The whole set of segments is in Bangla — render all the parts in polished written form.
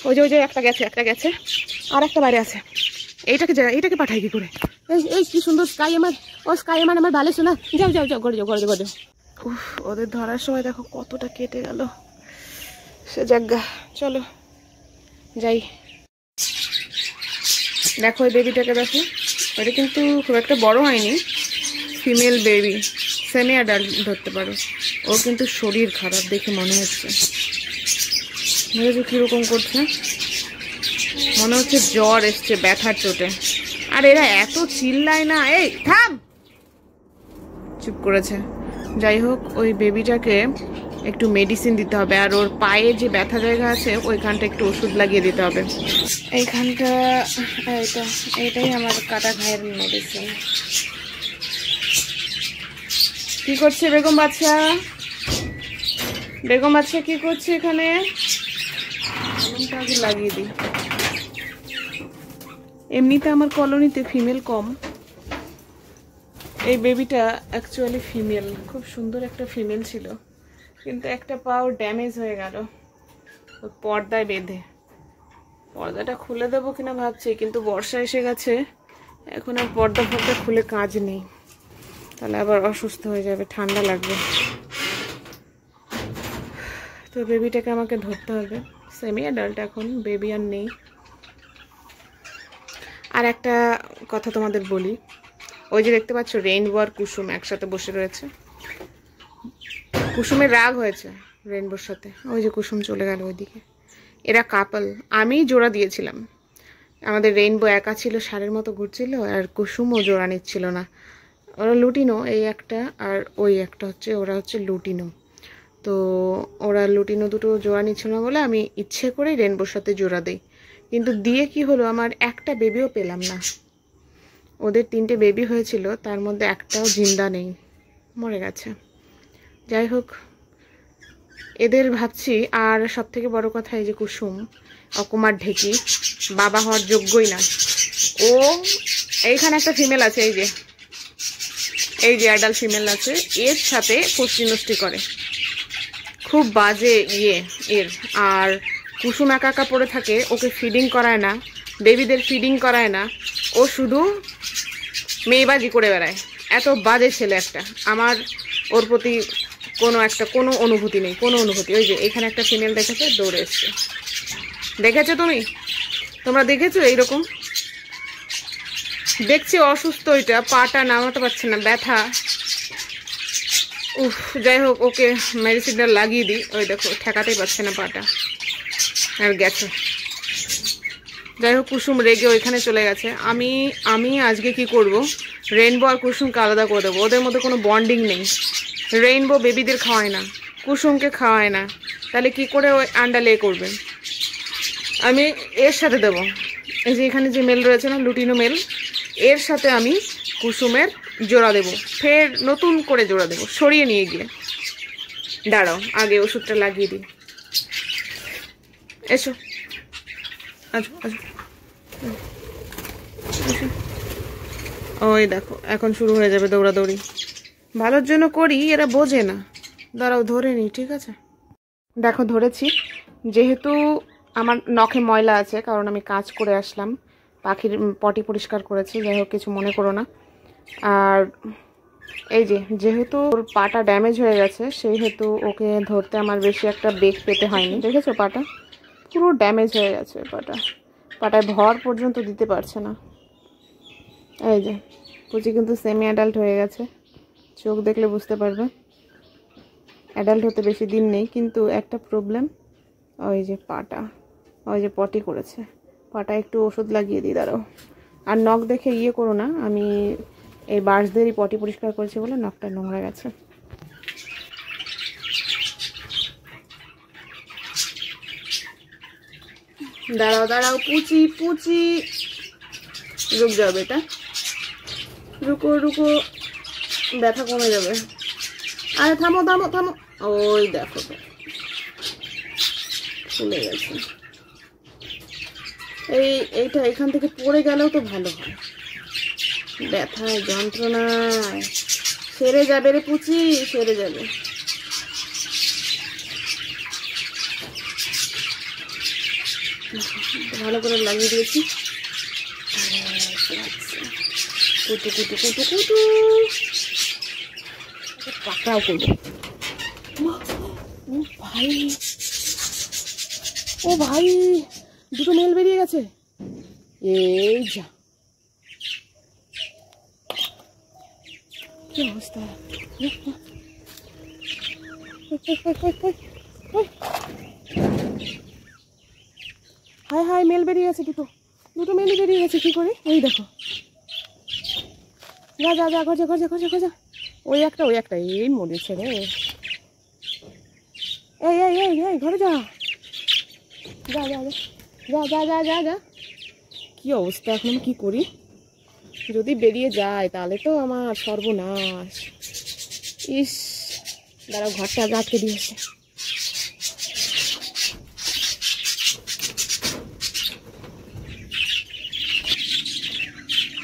ওই যে একটা গেছে আর একটা বাইরে আছে। এইটাকে পাঠাই কি করে? এই কি সুন্দর স্কাই আমার, ও স্কাই আমার ভালো শোনা। যাও ঘরে যাও। উফ, ওদের ধরার সময় দেখো কতটা কেটে গেল। সে জায়গা, চলো যাই। দেখো ওই বেবিটাকে দেখো, ওটা কিন্তু খুব একটা বড় হয়নি, ফিমেল বেবি, সেমি অ্যাডাল্ট ধরতে পারো। ওর কিন্তু শরীর খারাপ দেখে মনে হচ্ছে, বুঝেছো কিরকম করছে? মনে হচ্ছে জ্বর এসছে ব্যথার চোটে। আর এরা এত চিল্লায় না, এই থাম, চুপ করেছে। যাই হোক, ওই বেবিটাকে একটু মেডিসিন দিতে হবে, আর ওর পায়ে যে ব্যথা জায়গা আছে ওইখানটা একটু ওষুধ লাগিয়ে দিতে হবে। এইখানটা এইটাই আমার কাটা ঘায়ের মেডিসিন। কি করছে বেগম বাচ্চা? কি করছে এখানে? লাগিয়ে দিই। এমনিতে আমার কলোনিতে ফিমেল কম। এই বেবিটা অ্যাকচুয়ালি ফিমেল, খুব সুন্দর একটা ফিমেল ছিল, কিন্তু একটা পাও ড্যামেজ হয়ে গেল ওই পর্দায় বেঁধে। পর্দাটা খুলে দেবো কিনা ভাবছি, কিন্তু বর্ষা এসে গেছে, এখন আর পর্দা খুলে কাজ নেই, তাহলে আবার অসুস্থ হয়ে যাবে, ঠান্ডা লাগবে। তো বেবিটাকে আমাকে ধরতে হবে, সেমি অ্যাডাল্ট এখন, বেবি আর নেই। আর একটা কথা তোমাদের বলি, ওই যে দেখতে পাচ্ছ রেইনবো আর কুসুম একসাথে বসে রয়েছে। কুসুমের রাগ হয়েছে রেইনবোর সাথে, ওই যে কুসুম চলে গেল ওইদিকে। এরা কাপল, আমি জোড়া দিয়েছিলাম। আমাদের রেইনবো একা ছিল, ষাঁড়ের মতো ঘুরছিল, আর কুসুমও জোড়া নিচ্ছিল না। ওরা লুটিনো, এই একটা আর ওই একটা হচ্ছে, ওরা হচ্ছে লুটিনো। তো ওরা লুটিনো দুটো জোড়া নিচ্ছিল না বলে আমি ইচ্ছে করেই রেইনবোর সাথে জোড়া দিই, কিন্তু দিয়ে কি হলো, আমার একটা বেবিও পেলাম না। ওদের 3টে বেবি হয়েছিল, তার মধ্যে একটাও জিন্দা নেই, মরে গেছে। যাই হোক, এদের ভাবছি। আর সব থেকে বড় কথা, এই যে কুসুম অকুমার ঢেকি, বাবা হওয়ার যোগ্যই না ও। এইখানে একটা ফিমেল আছে, এই যে অ্যাডাল্ট ফিমেল আছে, এর সাথে কুস্তি নষ্টি করে, খুব বাজে এর। আর কুসুম একা পড়ে থাকে, ওকে ফিডিং করায় না, বেবিদের ফিডিং করায় না, ও শুধু মেয়েবাজি করে বেড়ায়। এত বাজে ছেলে একটা। আমার ওর প্রতি কোনো অনুভূতি নেই, কোনো অনুভূতি। ওই যে এখানে একটা ফিমেল দেখেছে, দৌড়ে এসছে, দেখেছো তোমরা দেখেছো? এইরকম দেখছি, অসুস্থ, ওইটা পাটা নামাতে পারছে না, ব্যথা। উফ, যাই হোক, ওকে মেডিসিনটা লাগিয়ে দিই। ওই দেখো ঠেকাতেই পারছে না পাটা, আর গেছে। যাই হোক, কুসুম রেগে ওইখানে চলে গেছে। আমি আজকে কি করব, রেইনবো আর কুসুমকে আলাদা করে দেবো। ওদের মধ্যে কোনো বন্ডিং নেই। রেইনবো বেবিদের খাওয়ায় না, কুসুমকে খাওয়ায় না, তাহলে কি করে ওই আন্ডা লে করবে? আমি এর সাথে দেবো, এই যে এখানে যে মেল রয়েছে না, লুটিনো মেল, এর সাথে আমি কুসুমের জোড়া দেব, ফের নতুন করে জোড়া দেব, সরিয়ে নিয়ে গিয়ে। দাঁড়াও, আগে ওষুধটা লাগিয়ে দিই। এসো, আচ্ছা। ওই দেখো, এখন শুরু হয়ে যাবে দৌড়াদৌড়ি। ভালোর জন্য করি, এরা বোঝে না। দাঁড়াও, ধরে নিই, ঠিক আছে? দেখো ধরেছি। যেহেতু আমার নখে ময়লা আছে, কারণ আমি কাজ করে আসলাম, পাখির পটি পরিষ্কার করেছি, যাই হোক কিছু মনে করো না। আর এই যেহেতু ওর পাটা ড্যামেজ হয়ে গেছে, সেই হেতু ওকে ধরতে আমার বেশি একটা বেগ পেতে হয়নি। দেখেছো পাটা পুরো ড্যামেজ হয়ে গেছে, পাটায় ভর পর্যন্ত দিতে পারছে না। এই যে পুচি কিন্তু সেমি অ্যাডাল্ট হয়ে গেছে, চোখ দেখলে বুঝতে পারবে। অ্যাডাল্ট হতে বেশি দিন নেই, কিন্তু একটা প্রবলেম, ওই যে পাটা, ওই যে পটি করেছে, পাটা একটু ওষুধ লাগিয়ে দিই, দাঁড়াও। আর নখ দেখে করো না, আমি এই বার্সদেরই পটি পরিষ্কার করেছি বলে নখটা নোংরা গেছে। দাঁড়াও, পুচি রুক যাও বেটা, রুকো, ব্যথা কমে যাবে। আরে থামো, ওই দেখো ফুলে গেছে। এইটা এখান থেকে পড়ে গেলেও তো ভালো হয়, ব্যথায় যন্ত্রণায় সেরে যাবে রে পুচি, সেরে যাবে। ভালো করে লাগিয়ে দিয়েছি। কুটু কুটু কুটু কুটু পাকড়াও করবো। ও ভাই, ও ভাই, দুটো মেল বেরিয়ে গেছে। এই যা, কি অবস্থা! হাই হাই, মেল বেরিয়ে গেছে, দুটো মেলই বেরিয়ে গেছে। কি করে? এই দেখো, যা যা যা, ঘর যা ঘর যা ঘর যা ঘর যা। ওই একটা এই মরেছে রে। এই এই এই এই, ঘরে যা যা যা যা যা যা যা যা। কি অবস্থা! এখন কি করি? যদি বেরিয়ে যায় তাহলে তো আমার সর্বনাশ। ইস, দাঁড়াও, ঘরটা আগে আটকে দিয়েছে।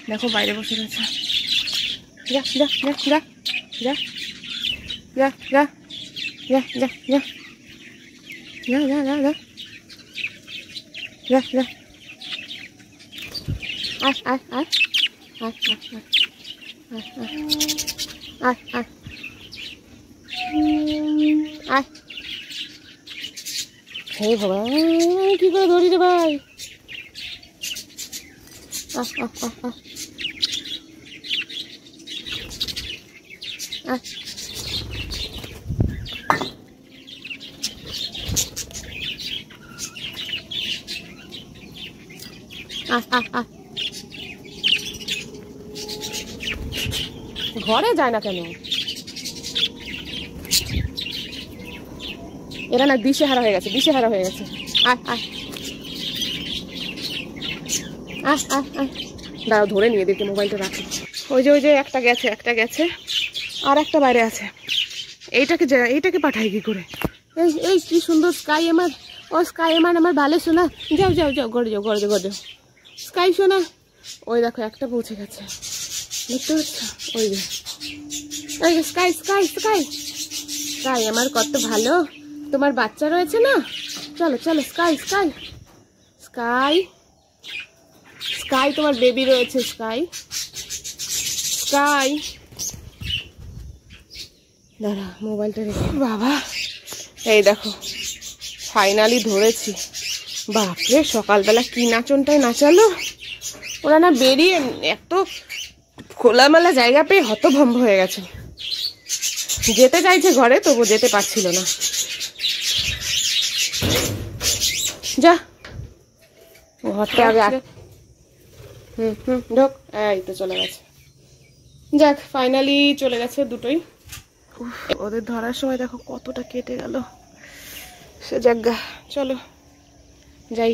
দেখো বাইরে বসে রয়েছে। যা যা যা যা যা যা যা যা যা যা যা যা যা যা যা যা। আয় আয় আয় আয় আয় আয় আয় আয়। হে ভগবান, কি করে ধরি রে ভাই! আহ আহ আহ আহ আহ। ঘরে যায় না কেন? এরা না দিশেহারা হয়ে গেছে, দিশেহারা হয়ে গেছে। আয় আয় আয় আয় আয়। দাঁড়াও, ধরে নিয়ে দেখি, মোবাইলটা রাখি। ওই যে একটা গেছে আর একটা বাইরে আছে। এইটাকে পাঠাই কি করে? এই এই কি সুন্দর স্কাই আমার! ও স্কাই আমার ভালো শোনা। যাও যাও যাও, ঘরে যাও ঘরে যাও ঘরে যাও। স্কাই শোনা, ওই দেখো একটা পৌঁছে গেছে, দেখতে পাচ্ছ? ওই যে স্কাই স্কাই স্কাই স্কাই আমার কত ভালো। তোমার বাচ্চা রয়েছে না? চলো চলো, স্কাই স্কাই স্কাই স্কাই, তোমার বেবি রয়েছে। স্কাই স্কাই, দাঁড়া মোবাইলটা রেখে। বাবা, এই দেখো ফাইনালি ধরেছি। বাপরে, সকালবেলা কি নাচনটাই নাচালো। ওরা না বেরিয়ে এত খোলামেলা জায়গা পেয়ে হতভম্ব হয়ে গেছে। যেতে চাইছে ঘরে, তবু যেতে পারছিল না। যা ঘরটা আগে। ঢোক। এই তো চলে গেছে। যাক, ফাইনালি চলে গেছে দুটোই। ওদের ধরার সময় দেখো কতটা কেটে গেল। সে জায়গা, চলো যাই।